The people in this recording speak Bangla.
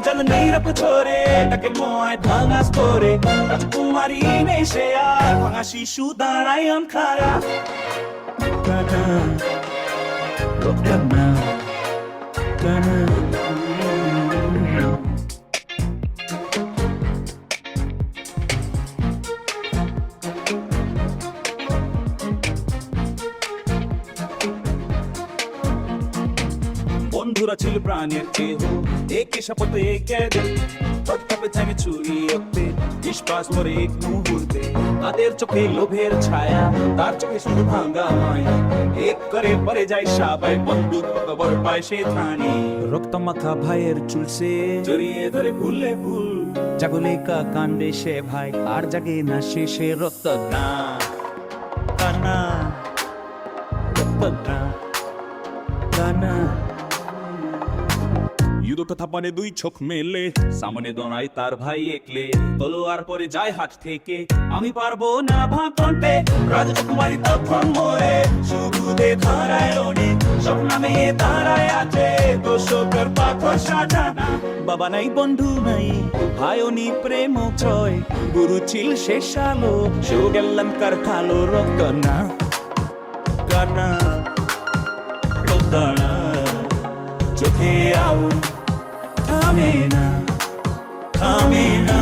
জল নীরব ছোরে তাকে মোয় ভাঙা স্পোরে রাজকুমারী নেশে আর ভাঙা শিশু দাঁড়ায় খারা কানা কানা কানা বন্ধুরা ছিল প্রাণের কেহ একে শপথ একে তৎকাপে থেমে চুরি রক্তে নিষ্পাস মরে এক মুহূর্তে তাদের চোখে লোভের ছায়া তার চোখে শুধু ভাঙা মায়া এক করে পরে যায় সবাই বন্দুক খবর পায় সে থানে রক্ত মাখা ভাইয়ের চুলসে জড়িয়ে ধরে ভুলে ভুল জাগলে কা কান্দে সে ভাই আর জাগে না শেষে রক্ত না কানা রক্ত না কানা ইউদো থাপানে দুই চোখ মেলে সামনে দোনায় তার ভাই একলে তলোয়ার পরে যায় হাত থেকে আমি পারবো না ভাবতে রাজকুমারী তখন মরে শুধু দেখারায় লোনে স্বপ্নামে দাঁড়ায় আছে দোষকের পাথর সাজানা বাবা নাই বন্ধু নাই ভাইনি প্রেম ছয় গুরু ছিল শেষ আলো সে গেলাম কার কালো রক্ত না কানা রক্তানা চোখে আউ থামে না